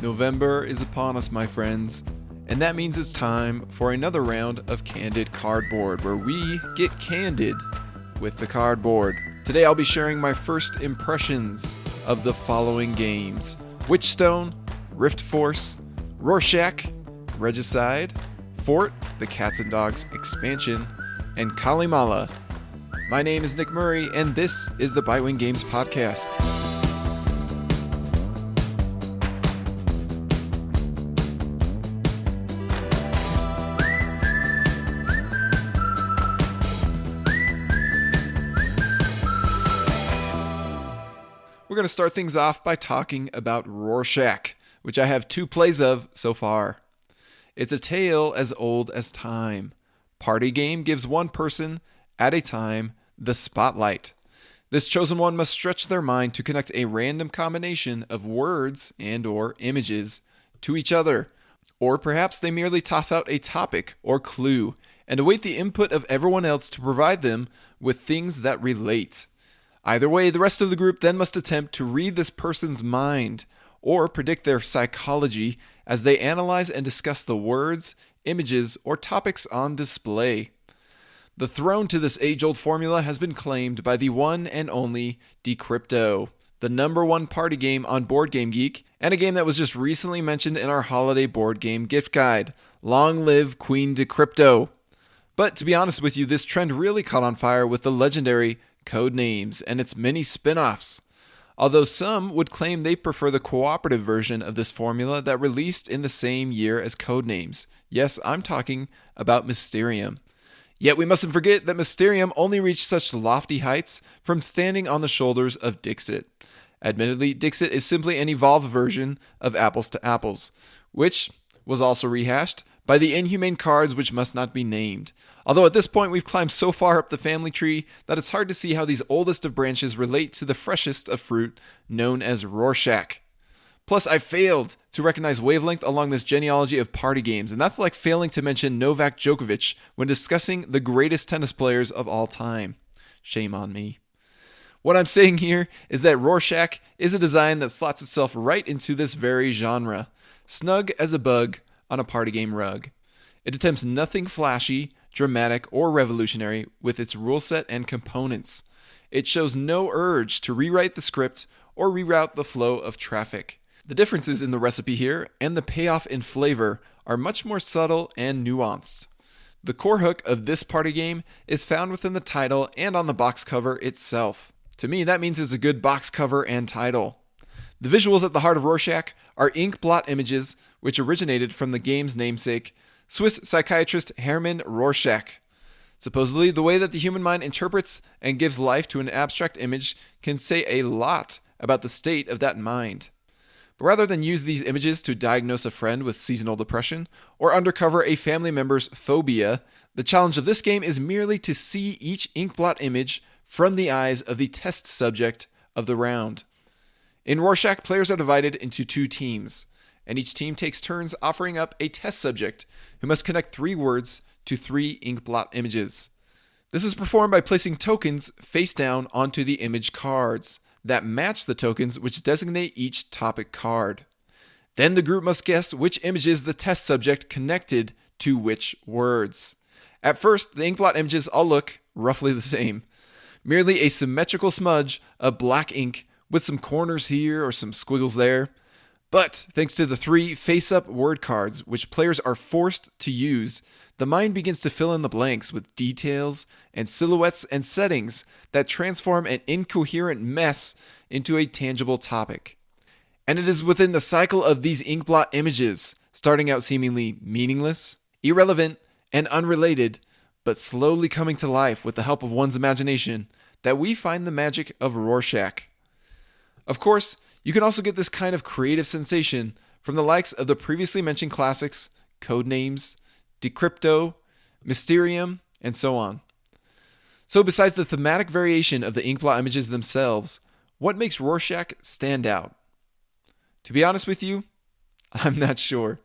November is upon us, my friends, and that means it's time for another round of Candid Cardboard, where we get candid with the cardboard. Today I'll be sharing my first impressions of the following games: Witchstone, Riftforce, Rorschach, Regicide, Fort, the Cats and Dogs expansion, and Calimala. My name is Nick Murray, and this is the Bitewing Games Podcast. We're going to start things off by talking about Rorschach, which I have 2 plays of so far. It's a tale as old as time. Party game gives one person, at a time, the spotlight. This chosen one must stretch their mind to connect a random combination of words and/or images to each other. Or perhaps they merely toss out a topic or clue and await the input of everyone else to provide them with things that relate. Either way, the rest of the group then must attempt to read this person's mind or predict their psychology as they analyze and discuss the words, images, or topics on display. The throne to this age-old formula has been claimed by the one and only Decrypto, the #1 party game on Board Game Geek, and a game that was just recently mentioned in our holiday board game gift guide. Long live Queen Decrypto! But to be honest with you, this trend really caught on fire with the legendary Codenames and its many spin-offs. Although some would claim they prefer the cooperative version of this formula that released in the same year as Codenames. Yes, I'm talking about Mysterium. Yet we mustn't forget that Mysterium only reached such lofty heights from standing on the shoulders of Dixit. Admittedly, Dixit is simply an evolved version of Apples to Apples, which was also rehashed by the inhumane cards which must not be named. Although at this point we've climbed so far up the family tree that it's hard to see how these oldest of branches relate to the freshest of fruit known as Rorschach. Plus, I failed to recognize Wavelength along this genealogy of party games, and that's like failing to mention Novak Djokovic when discussing the greatest tennis players of all time. Shame on me. What I'm saying here is that Rorschach is a design that slots itself right into this very genre, snug as a bug on a party game rug. It attempts nothing flashy, dramatic, or revolutionary with its rule set and components. It shows no urge to rewrite the script or reroute the flow of traffic. The differences in the recipe here and the payoff in flavor are much more subtle and nuanced. The core hook of this party game is found within the title and on the box cover itself. To me, that means it's a good box cover and title. The visuals at the heart of Rorschach are ink blot images which originated from the game's namesake, Swiss psychiatrist Hermann Rorschach. Supposedly, the way that the human mind interprets and gives life to an abstract image can say a lot about the state of that mind. But rather than use these images to diagnose a friend with seasonal depression or uncover a family member's phobia, the challenge of this game is merely to see each ink blot image from the eyes of the test subject of the round. In Rorschach, players are divided into 2 teams, and each team takes turns offering up a test subject who must connect 3 words to 3 ink blot images. This is performed by placing tokens face down onto the image cards that match the tokens which designate each topic card. Then the group must guess which images the test subject connected to which words. At first, the ink blot images all look roughly the same, merely a symmetrical smudge of black ink with some corners here or some squiggles there. But thanks to the 3 face-up word cards, which players are forced to use, the mind begins to fill in the blanks with details and silhouettes and settings that transform an incoherent mess into a tangible topic. And it is within the cycle of these ink blot images, starting out seemingly meaningless, irrelevant, and unrelated, but slowly coming to life with the help of one's imagination, that we find the magic of Rorschach. Of course, you can also get this kind of creative sensation from the likes of the previously mentioned classics, Codenames, Decrypto, Mysterium, and so on. So besides the thematic variation of the inkblot images themselves, what makes Rorschach stand out? To be honest with you, I'm not sure.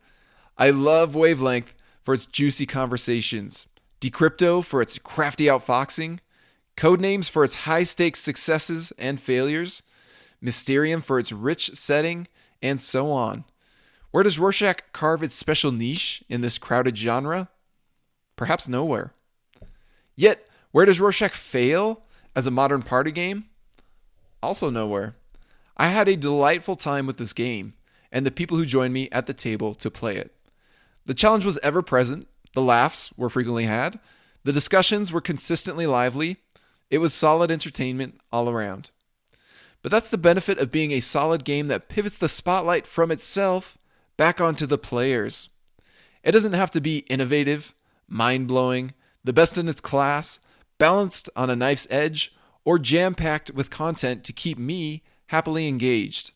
I love Wavelength for its juicy conversations, Decrypto for its crafty outfoxing, Codenames for its high-stakes successes and failures, Mysterium for its rich setting, and so on. Where does Rorschach carve its special niche in this crowded genre? Perhaps nowhere. Yet, where does Rorschach fail as a modern party game? Also nowhere. I had a delightful time with this game, and the people who joined me at the table to play it. The challenge was ever present, the laughs were frequently had, the discussions were consistently lively, it was solid entertainment all around. But that's the benefit of being a solid game that pivots the spotlight from itself back onto the players. It doesn't have to be innovative, mind-blowing, the best in its class, balanced on a knife's edge, or jam-packed with content to keep me happily engaged.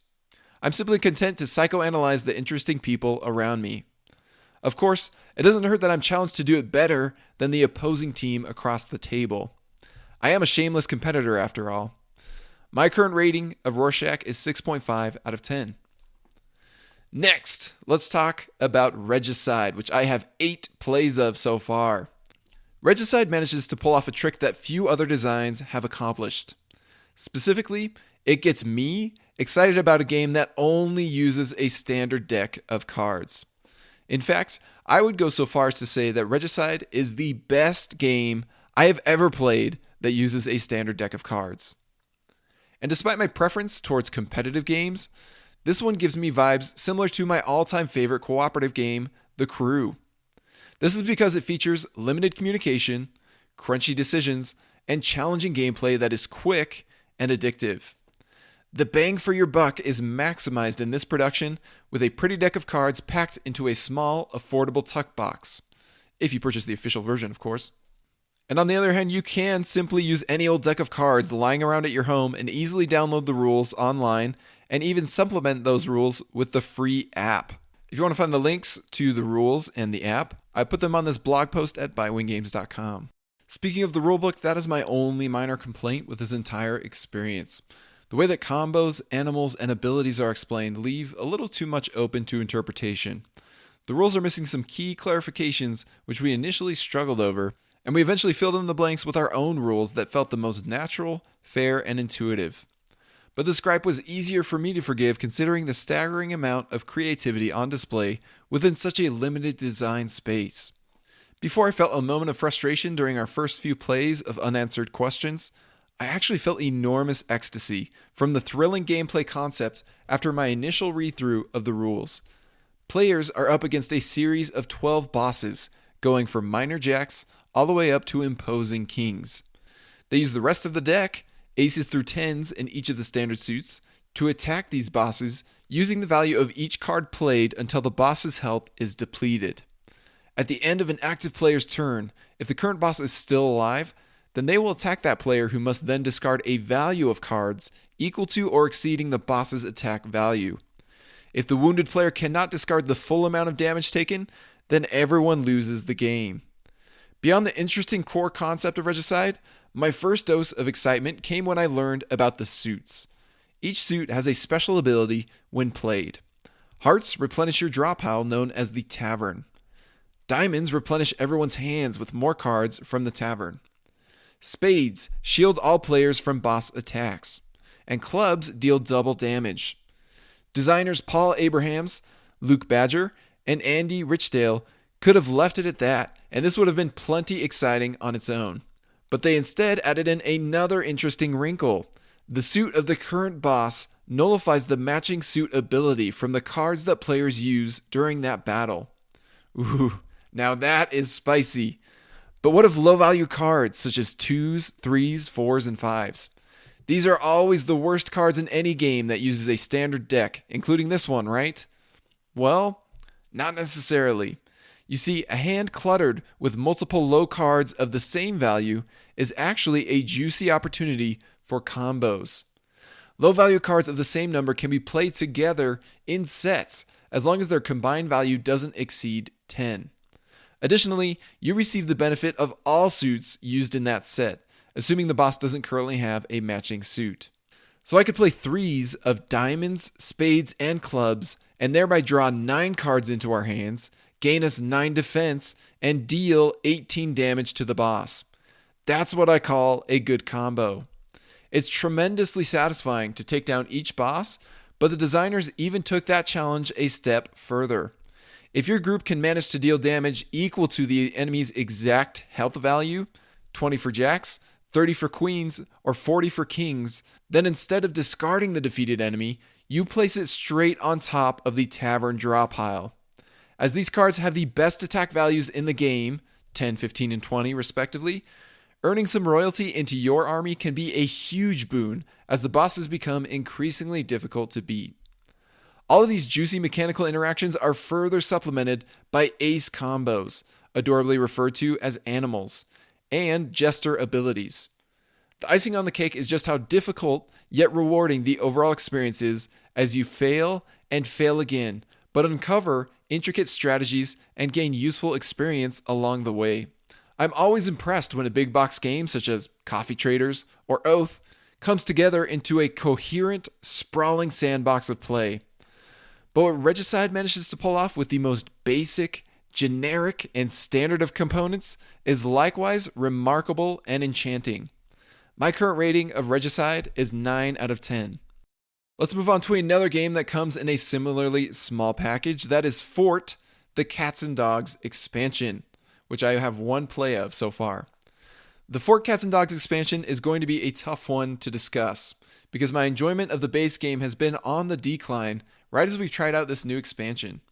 I'm simply content to psychoanalyze the interesting people around me. Of course, it doesn't hurt that I'm challenged to do it better than the opposing team across the table. I am a shameless competitor after all. My current rating of Rorschach is 6.5 out of 10. Next, let's talk about Regicide, which I have 8 plays of so far. Regicide manages to pull off a trick that few other designs have accomplished. Specifically, it gets me excited about a game that only uses a standard deck of cards. In fact, I would go so far as to say that Regicide is the best game I have ever played that uses a standard deck of cards. And despite my preference towards competitive games, this one gives me vibes similar to my all-time favorite cooperative game, The Crew. This is because it features limited communication, crunchy decisions, and challenging gameplay that is quick and addictive. The bang for your buck is maximized in this production with a pretty deck of cards packed into a small, affordable tuck box. If you purchase the official version, of course. And on the other hand, you can simply use any old deck of cards lying around at your home and easily download the rules online and even supplement those rules with the free app. If you want to find the links to the rules and the app, I put them on this blog post at bywingames.com. Speaking of the rulebook, that is my only minor complaint with this entire experience. The way that combos, animals, and abilities are explained leave a little too much open to interpretation. The rules are missing some key clarifications which we initially struggled over, and we eventually filled in the blanks with our own rules that felt the most natural, fair, and intuitive. But this gripe was easier for me to forgive considering the staggering amount of creativity on display within such a limited design space. Before I felt a moment of frustration during our first few plays of unanswered questions, I actually felt enormous ecstasy from the thrilling gameplay concept after my initial read-through of the rules. Players are up against a series of 12 bosses, going from minor jacks all the way up to imposing kings. They use the rest of the deck, aces through 10s in each of the standard suits, to attack these bosses using the value of each card played until the boss's health is depleted. At the end of an active player's turn, if the current boss is still alive, then they will attack that player who must then discard a value of cards equal to or exceeding the boss's attack value. If the wounded player cannot discard the full amount of damage taken, then everyone loses the game. Beyond the interesting core concept of Regicide, my first dose of excitement came when I learned about the suits. Each suit has a special ability when played. Hearts replenish your draw pile known as the Tavern. Diamonds replenish everyone's hands with more cards from the Tavern. Spades shield all players from boss attacks, and clubs deal double damage. Designers Paul Abrahams, Luke Badger, and Andy Richdale could have left it at that, and this would have been plenty exciting on its own. But they instead added in another interesting wrinkle. The suit of the current boss nullifies the matching suit ability from the cards that players use during that battle. Ooh, now that is spicy. But what of low-value cards such as 2s, 3s, 4s, and 5s? These are always the worst cards in any game that uses a standard deck, including this one, right? Well, not necessarily. You see, a hand cluttered with multiple low cards of the same value is actually a juicy opportunity for combos. Low-value cards of the same number can be played together in sets as long as their combined value doesn't exceed 10. Additionally, you receive the benefit of all suits used in that set, assuming the boss doesn't currently have a matching suit. So I could play 3s of diamonds, spades, and clubs, and thereby draw 9 cards into our hands, gain us 9 defense, and deal 18 damage to the boss. That's what I call a good combo. It's tremendously satisfying to take down each boss, but the designers even took that challenge a step further. If your group can manage to deal damage equal to the enemy's exact health value, 20 for jacks, 30 for queens, or 40 for kings, then instead of discarding the defeated enemy, you place it straight on top of the tavern draw pile. As these cards have the best attack values in the game, 10, 15, and 20 respectively, earning some royalty into your army can be a huge boon as the bosses become increasingly difficult to beat. All of these juicy mechanical interactions are further supplemented by ace combos, adorably referred to as animals, and jester abilities. The icing on the cake is just how difficult yet rewarding the overall experience is as you fail and fail again, but uncover intricate strategies and gain useful experience along the way. I'm always impressed when a big box game such as Coffee Traders or Oath comes together into a coherent, sprawling sandbox of play. But what Regicide manages to pull off with the most basic, generic, and standard of components is likewise remarkable and enchanting. My current rating of Regicide is 9 out of 10. Let's move on to another game that comes in a similarly small package. That is Fort, the Cats and Dogs expansion, which I have one play of so far. The Fort Cats and Dogs expansion is going to be a tough one to discuss, because my enjoyment of the base game has been on the decline right as we've tried out this new expansion.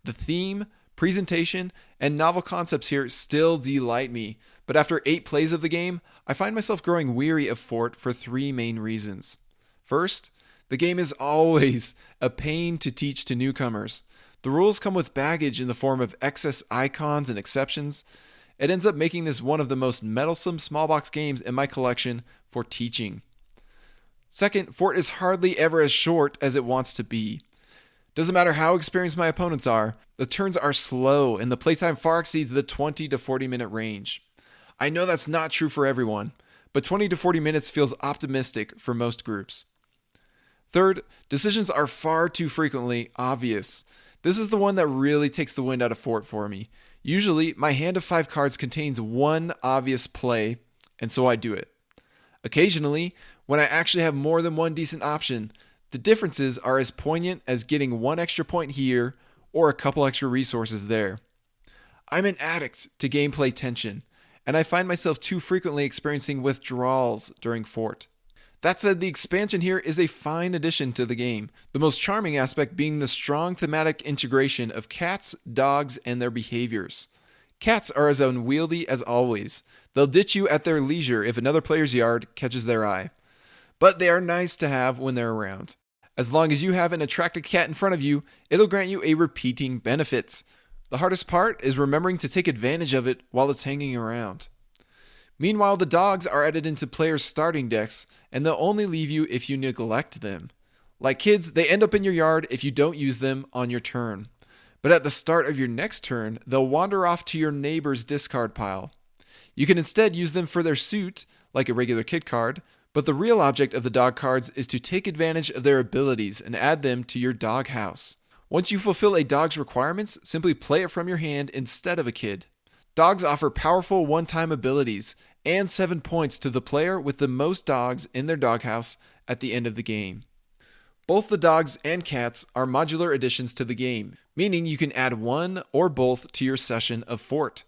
The theme, presentation, and novel concepts here still delight me, but after 8 plays of the game, I find myself growing weary of Fort for 3 main reasons. First, the game is always a pain to teach to newcomers. The rules come with baggage in the form of excess icons and exceptions. It ends up making this one of the most meddlesome small box games in my collection for teaching. Second, Fort is hardly ever as short as it wants to be. Doesn't matter how experienced my opponents are, the turns are slow and the playtime far exceeds the 20 to 40 minute range. I know that's not true for everyone, but 20 to 40 minutes feels optimistic for most groups. Third, decisions are far too frequently obvious. This is the one that really takes the wind out of Fort for me. Usually, my hand of 5 cards contains one obvious play, and so I do it. Occasionally, when I actually have more than one decent option, the differences are as poignant as getting 1 extra point here or a couple extra resources there. I'm an addict to gameplay tension, and I find myself too frequently experiencing withdrawals during Fort. That said, the expansion here is a fine addition to the game, the most charming aspect being the strong thematic integration of cats, dogs, and their behaviors. Cats are as unwieldy as always. They'll ditch you at their leisure if another player's yard catches their eye. But they are nice to have when they're around. As long as you have an attractive cat in front of you, it'll grant you a repeating benefit. The hardest part is remembering to take advantage of it while it's hanging around. Meanwhile, the dogs are added into players' starting decks, and they'll only leave you if you neglect them. Like kids, they end up in your yard if you don't use them on your turn. But at the start of your next turn, they'll wander off to your neighbor's discard pile. You can instead use them for their suit, like a regular kid card, but the real object of the dog cards is to take advantage of their abilities and add them to your dog house. Once you fulfill a dog's requirements, simply play it from your hand instead of a kid. Dogs offer powerful one-time abilities, and 7 points to the player with the most dogs in their doghouse at the end of the game. Both the dogs and cats are modular additions to the game, meaning you can add one or both to your session of Fort.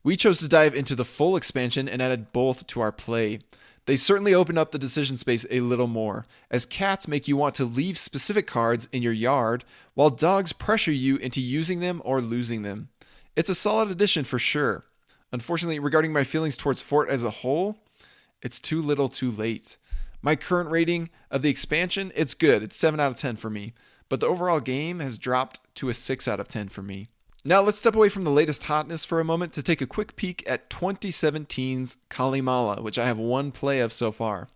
We chose to dive into the full expansion and added both to our play. They certainly open up the decision space a little more, as cats make you want to leave specific cards in your yard, while dogs pressure you into using them or losing them. It's a solid addition for sure. Unfortunately, regarding my feelings towards Fort as a whole, it's too little too late. My current rating of the expansion, it's good. It's 7 out of 10 for me. But the overall game has dropped to a 6 out of 10 for me. Now let's step away from the latest hotness for a moment to take a quick peek at 2017's Calimala, which I have one play of so far.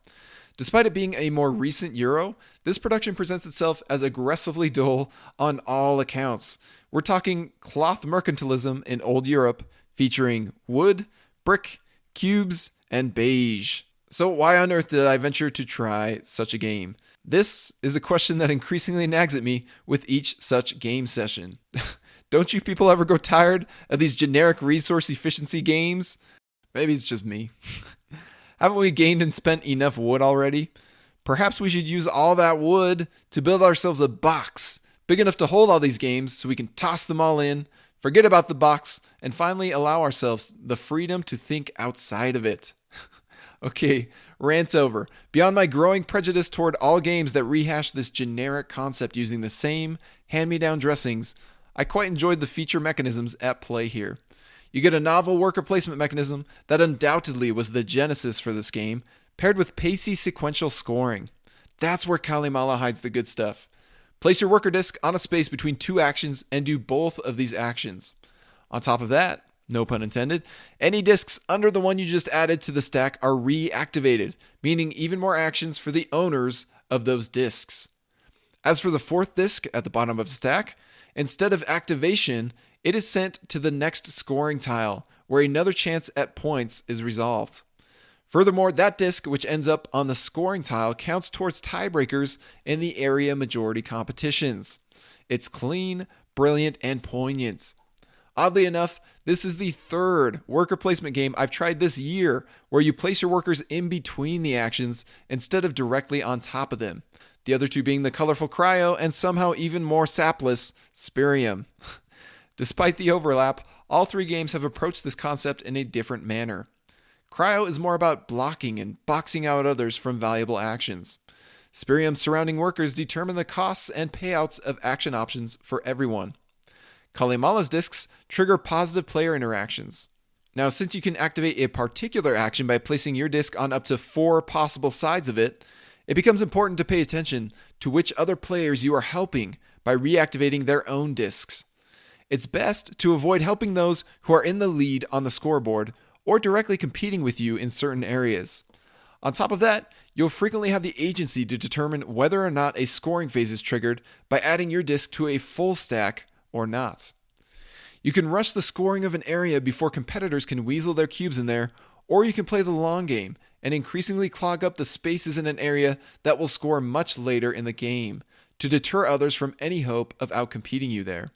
Despite it being a more recent Euro, this production presents itself as aggressively dull on all accounts. We're talking cloth mercantilism in old Europe, featuring wood, brick, cubes, and beige. So why on earth did I venture to try such a game? This is a question that increasingly nags at me with each such game session. Don't you people ever grow tired of these generic resource efficiency games? Maybe it's just me. Haven't we gained and spent enough wood already? Perhaps we should use all that wood to build ourselves a box big enough to hold all these games so we can toss them all in, forget about the box, and finally allow ourselves the freedom to think outside of it. Okay, rant's over. Beyond my growing prejudice toward all games that rehash this generic concept using the same hand-me-down dressings, I quite enjoyed the feature mechanisms at play here. You get a novel worker placement mechanism that undoubtedly was the genesis for this game, paired with pacey sequential scoring. That's where Calimala hides the good stuff. Place your worker disc on a space between two actions and do both of these actions. On top of that, no pun intended, any discs under the one you just added to the stack are reactivated, meaning even more actions for the owners of those discs. As for the fourth disc at the bottom of the stack, instead of activation, it is sent to the next scoring tile, where another chance at points is resolved. Furthermore, that disc which ends up on the scoring tile counts towards tiebreakers in the area majority competitions. It's clean, brilliant, and poignant. Oddly enough, this is the third worker placement game I've tried this year where you place your workers in between the actions instead of directly on top of them. The other two being the colorful Cryo and somehow even more sapless Spirium. Despite the overlap, all three games have approached this concept in a different manner. Cryo is more about blocking and boxing out others from valuable actions. Spirium's surrounding workers determine the costs and payouts of action options for everyone. Calimala's discs trigger positive player interactions. Now, since you can activate a particular action by placing your disc on up to 4 possible sides of it, it becomes important to pay attention to which other players you are helping by reactivating their own discs. It's best to avoid helping those who are in the lead on the scoreboard or directly competing with you in certain areas. On top of that, you'll frequently have the agency to determine whether or not a scoring phase is triggered by adding your disc to a full stack or not. You can rush the scoring of an area before competitors can weasel their cubes in there, or you can play the long game and increasingly clog up the spaces in an area that will score much later in the game to deter others from any hope of outcompeting you there.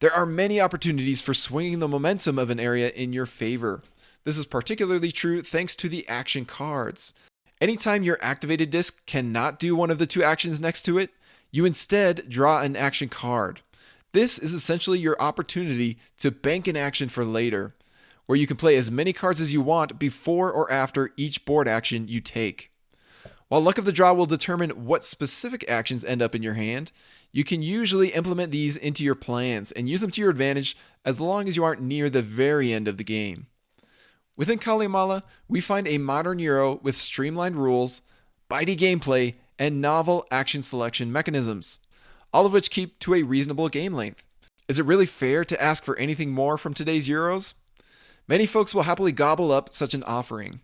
There are many opportunities for swinging the momentum of an area in your favor. This is particularly true thanks to the action cards. Anytime your activated disc cannot do one of the two actions next to it, you instead draw an action card. This is essentially your opportunity to bank an action for later, where you can play as many cards as you want before or after each board action you take. While luck of the draw will determine what specific actions end up in your hand, you can usually implement these into your plans and use them to your advantage as long as you aren't near the very end of the game. Within Calimala, we find a modern Euro with streamlined rules, bitey gameplay, and novel action selection mechanisms, all of which keep to a reasonable game length. Is it really fair to ask for anything more from today's Euros? Many folks will happily gobble up such an offering.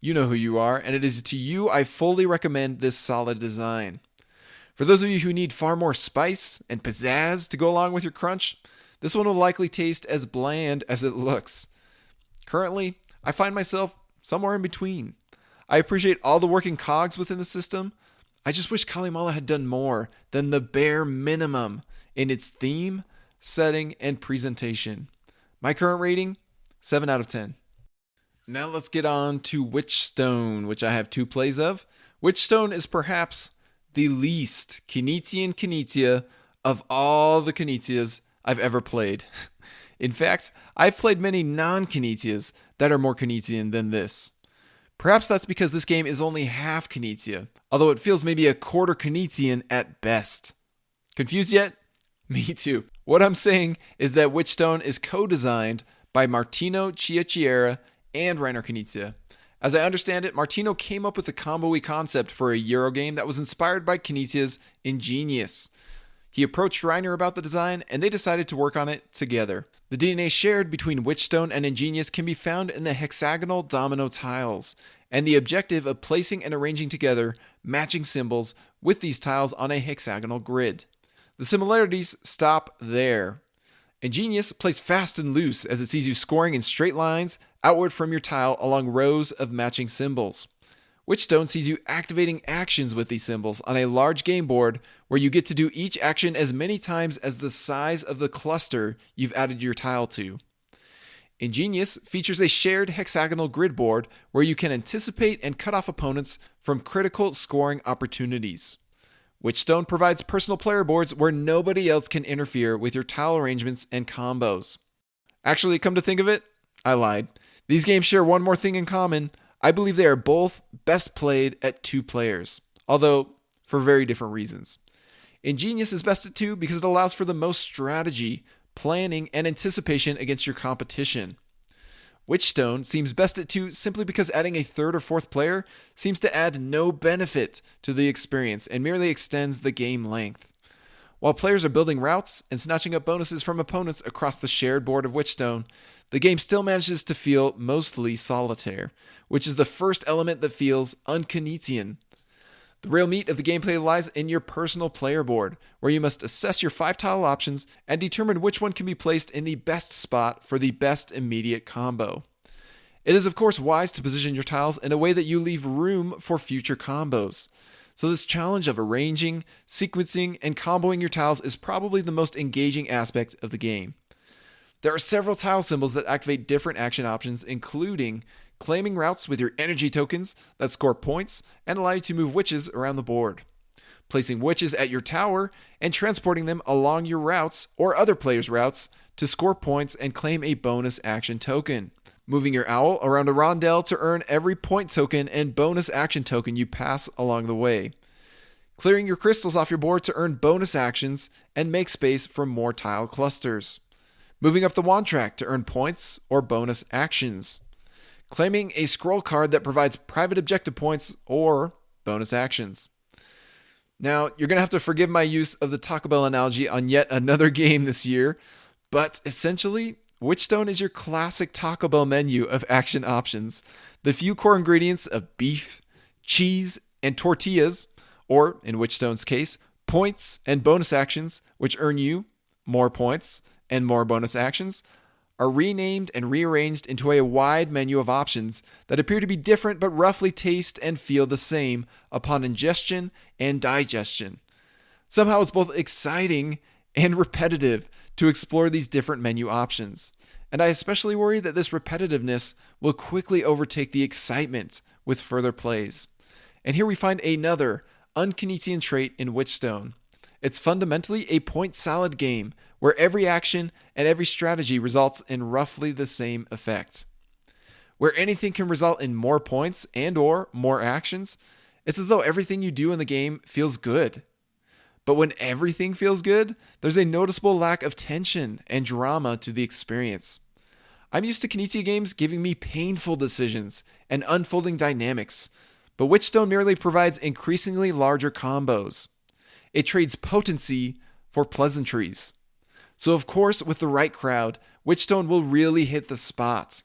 You know who you are, and it is to you I fully recommend this solid design. For those of you who need far more spice and pizzazz to go along with your crunch, this one will likely taste as bland as it looks. Currently, I find myself somewhere in between. I appreciate all the working cogs within the system. I just wish Calimala had done more than the bare minimum in its theme, setting, and presentation. My current rating, 7 out of 10. Now let's get on to Witchstone, which I have 2 plays of. Witchstone is perhaps the least Kinetian Kinetia of all the Kinetias I've ever played. In fact, I've played many non-Kinetias that are more Kinetian than this. Perhaps that's because this game is only half Kinetia, although it feels maybe a quarter Kinetian at best. Confused yet? Me too. What I'm saying is that Witchstone is co-designed by Martino Chiacchiera and Rainer Knizia. As I understand it, Martino came up with the combo-y concept for a Euro game that was inspired by Knizia's Ingenious. He approached Rainer about the design, and they decided to work on it together. The DNA shared between Witchstone and Ingenious can be found in the hexagonal domino tiles, and the objective of placing and arranging together matching symbols with these tiles on a hexagonal grid. The similarities stop there. Ingenious plays fast and loose as it sees you scoring in straight lines outward from your tile along rows of matching symbols. Witchstone sees you activating actions with these symbols on a large game board where you get to do each action as many times as the size of the cluster you've added your tile to. Ingenious features a shared hexagonal grid board where you can anticipate and cut off opponents from critical scoring opportunities. Witchstone provides personal player boards where nobody else can interfere with your tile arrangements and combos. Actually, come to think of it, I lied. These games share one more thing in common. I believe they are both best played at 2 players, although for very different reasons. Ingenious is best at 2 because it allows for the most strategy, planning, and anticipation against your competition. Witchstone seems best at 2 simply because adding a 3rd or 4th player seems to add no benefit to the experience and merely extends the game length. While players are building routes and snatching up bonuses from opponents across the shared board of Witchstone, the game still manages to feel mostly solitaire, which is the first element that feels un-Keynesian. The real meat of the gameplay lies in your personal player board, where you must assess your 5 tile options and determine which one can be placed in the best spot for the best immediate combo. It is of course wise to position your tiles in a way that you leave room for future combos. So this challenge of arranging, sequencing, and comboing your tiles is probably the most engaging aspect of the game. There are several tile symbols that activate different action options, including claiming routes with your energy tokens that score points and allow you to move witches around the board, placing witches at your tower and transporting them along your routes or other players' routes to score points and claim a bonus action token, moving your owl around a rondel to earn every point token and bonus action token you pass along the way, clearing your crystals off your board to earn bonus actions and make space for more tile clusters, moving up the wand track to earn points or bonus actions, claiming a scroll card that provides private objective points or bonus actions. Now, you're going to have to forgive my use of the Taco Bell analogy on yet another game this year, but essentially, Witchstone is your classic Taco Bell menu of action options. The few core ingredients of beef, cheese, and tortillas, or in Witchstone's case, points and bonus actions, which earn you more points and more bonus actions, are renamed and rearranged into a wide menu of options that appear to be different but roughly taste and feel the same upon ingestion and digestion. Somehow it's both exciting and repetitive to explore these different menu options, and I especially worry that this repetitiveness will quickly overtake the excitement with further plays. And here we find another un-Keynesian trait in Witchstone. It's fundamentally a point salad game where every action and every strategy results in roughly the same effect. Where anything can result in more points and or more actions, it's as though everything you do in the game feels good. But when everything feels good, there's a noticeable lack of tension and drama to the experience. I'm used to Kinesia games giving me painful decisions and unfolding dynamics, but Witchstone merely provides increasingly larger combos. It trades potency for pleasantries. So of course, with the right crowd, Witchstone will really hit the spot.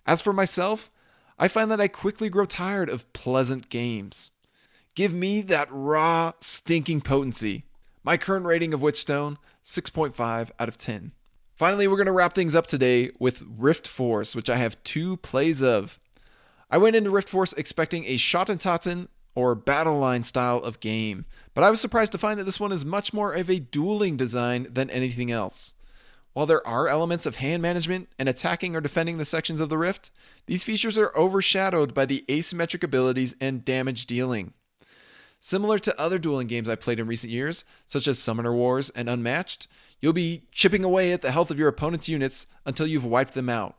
As for myself, I find that I quickly grow tired of pleasant games. Give me that raw, stinking potency. My current rating of Witchstone, 6.5 out of 10. Finally, we're going to wrap things up today with Riftforce, which I have 2 plays of. I went into Riftforce expecting a Schottentotten or battle line style of game, but I was surprised to find that this one is much more of a dueling design than anything else. While there are elements of hand management and attacking or defending the sections of the rift, these features are overshadowed by the asymmetric abilities and damage dealing. Similar to other dueling games I played in recent years, such as Summoner Wars and Unmatched, you'll be chipping away at the health of your opponent's units until you've wiped them out.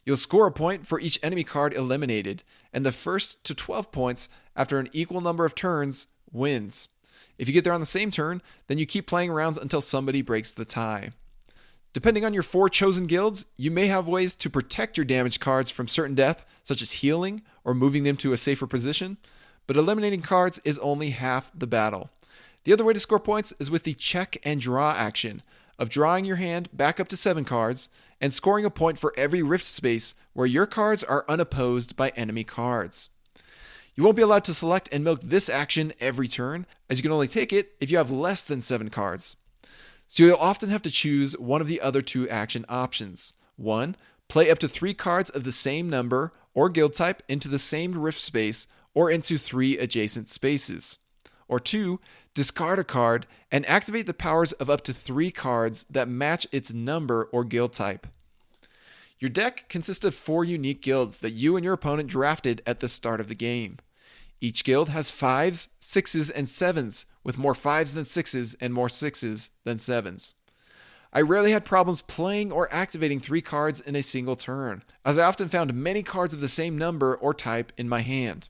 You'll score a point for each enemy card eliminated, and the first to 12 points after an equal number of turns wins. If you get there on the same turn, then you keep playing rounds until somebody breaks the tie. Depending on your 4 chosen guilds, you may have ways to protect your damaged cards from certain death, such as healing or moving them to a safer position, but eliminating cards is only half the battle. The other way to score points is with the check and draw action of drawing your hand back up to 7 cards and scoring a point for every rift space where your cards are unopposed by enemy cards. You won't be allowed to select and milk this action every turn, as you can only take it if you have less than 7 cards. So you'll often have to choose one of the other 2 action options. 1. Play up to 3 cards of the same number or guild type into the same rift space or into 3 adjacent spaces. Or 2. Discard a card and activate the powers of up to 3 cards that match its number or guild type. Your deck consists of 4 unique guilds that you and your opponent drafted at the start of the game. Each guild has 5s, 6s, and 7s, with more 5s than 6s and more 6s than 7s. I rarely had problems playing or activating 3 cards in a single turn, as I often found many cards of the same number or type in my hand.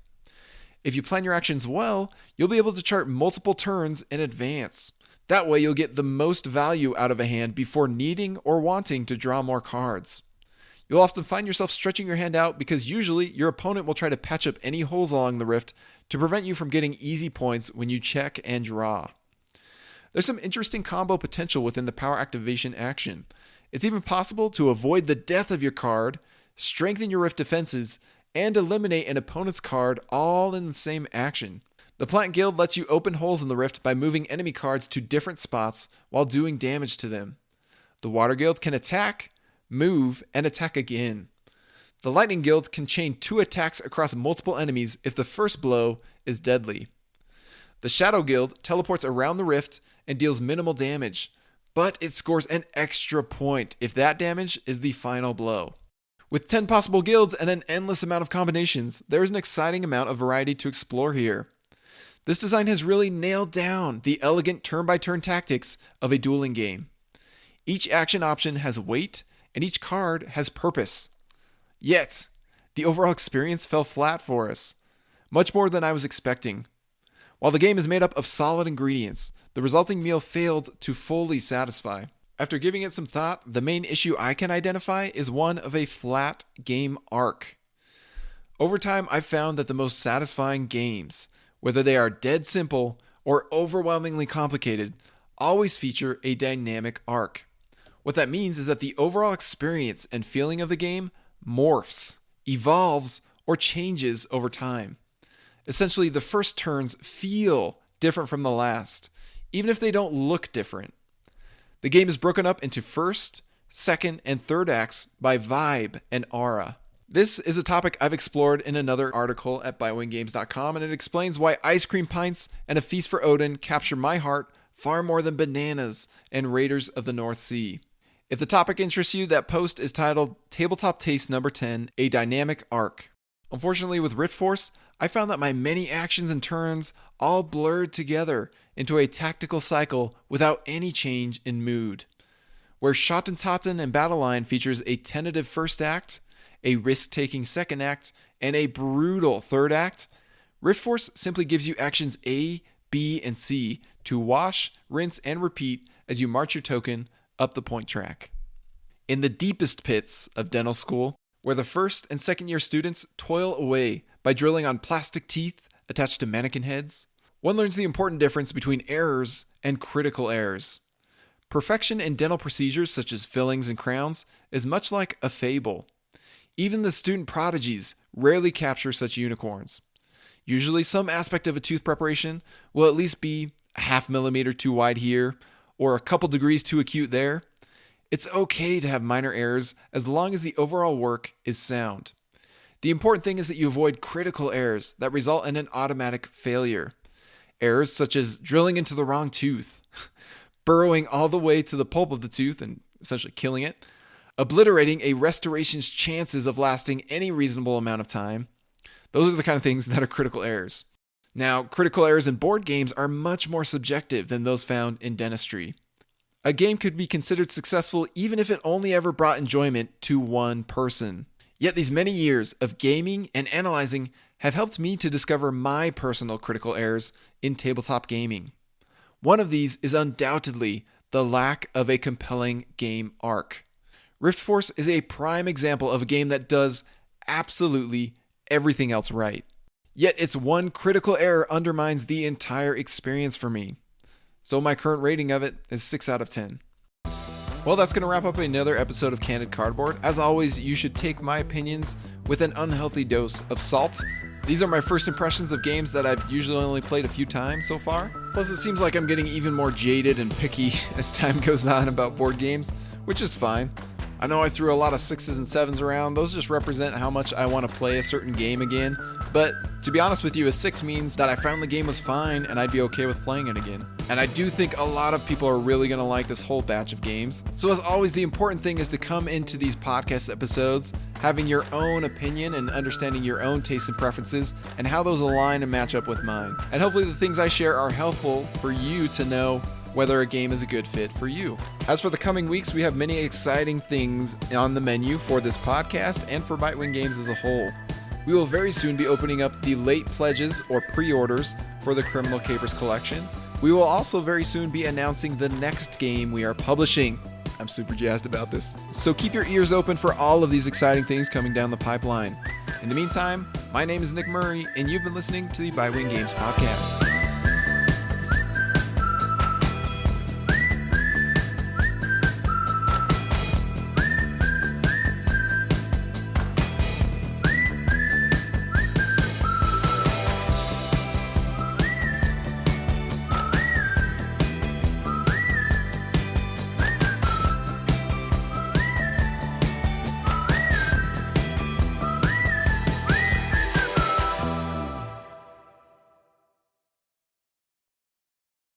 If you plan your actions well, you'll be able to chart multiple turns in advance. That way you'll get the most value out of a hand before needing or wanting to draw more cards. You'll often find yourself stretching your hand out because usually your opponent will try to patch up any holes along the rift to prevent you from getting easy points when you check and draw. There's some interesting combo potential within the power activation action. It's even possible to avoid the death of your card, strengthen your rift defenses, and eliminate an opponent's card all in the same action. The Plant Guild lets you open holes in the rift by moving enemy cards to different spots while doing damage to them. The Water Guild can attack, move, and attack again. The Lightning Guild can chain 2 attacks across multiple enemies if the first blow is deadly. The Shadow Guild teleports around the rift and deals minimal damage, but it scores an extra point if that damage is the final blow. With 10 possible guilds and an endless amount of combinations, there is an exciting amount of variety to explore here. This design has really nailed down the elegant turn-by-turn tactics of a dueling game. Each action option has weight, and each card has purpose. Yet, the overall experience fell flat for us, much more than I was expecting. While the game is made up of solid ingredients, the resulting meal failed to fully satisfy. After giving it some thought, the main issue I can identify is one of a flat game arc. Over time, I've found that the most satisfying games, whether they are dead simple or overwhelmingly complicated, always feature a dynamic arc. What that means is that the overall experience and feeling of the game morphs, evolves, or changes over time. Essentially, the first turns feel different from the last, even if they don't look different. The game is broken up into first, second, and third acts by vibe and aura. This is a topic I've explored in another article at bitewinggames.com, and it explains why ice cream pints and a feast for Odin capture my heart far more than bananas and Raiders of the North Sea. If the topic interests you, that post is titled Tabletop Taste Number 10, A Dynamic Arc. Unfortunately, with Riftforce, I found that my many actions and turns all blurred together into a tactical cycle without any change in mood. Where Schottentaten and Battle Line features a tentative first act, a risk-taking second act, and a brutal third act, Riftforce simply gives you actions A, B, and C to wash, rinse, and repeat as you march your token up the point track. In the deepest pits of dental school, where the first and second year students toil away by drilling on plastic teeth attached to mannequin heads, one learns the important difference between errors and critical errors. Perfection in dental procedures such as fillings and crowns is much like a fable. Even the student prodigies rarely capture such unicorns. Usually some aspect of a tooth preparation will at least be a half millimeter too wide here, or a couple degrees too acute there. It's okay to have minor errors as long as the overall work is sound. The important thing is that you avoid critical errors that result in an automatic failure. Errors such as drilling into the wrong tooth, burrowing all the way to the pulp of the tooth and essentially killing it, obliterating a restoration's chances of lasting any reasonable amount of time. Those are the kind of things that are critical errors. Now, critical errors in board games are much more subjective than those found in dentistry. A game could be considered successful even if it only ever brought enjoyment to one person. Yet these many years of gaming and analyzing have helped me to discover my personal critical errors in tabletop gaming. One of these is undoubtedly the lack of a compelling game arc. Riftforce is a prime example of a game that does absolutely everything else right. Yet its one critical error undermines the entire experience for me. So my current rating of it is 6 out of 10. Well, that's going to wrap up another episode of Candid Cardboard. As always, you should take my opinions with an unhealthy dose of salt. These are my first impressions of games that I've usually only played a few times so far. Plus, it seems like I'm getting even more jaded and picky as time goes on about board games, which is fine. I know I threw a lot of 6s and 7s around. Those just represent how much I want to play a certain game again. But to be honest with you, a 6 means that I found the game was fine and I'd be okay with playing it again. And I do think a lot of people are really going to like this whole batch of games. So as always, the important thing is to come into these podcast episodes having your own opinion and understanding your own tastes and preferences and how those align and match up with mine. And hopefully the things I share are helpful for you to know whether a game is a good fit for you. As for the coming weeks, we have many exciting things on the menu for this podcast and for Bitewing Games as a whole. We will very soon be opening up the late pledges or pre-orders for the Criminal Capers collection. We will also very soon be announcing the next game we are publishing. I'm super jazzed about this. So keep your ears open for all of these exciting things coming down the pipeline. In the meantime, my name is Nick Murray, and you've been listening to the Bitewing Games podcast.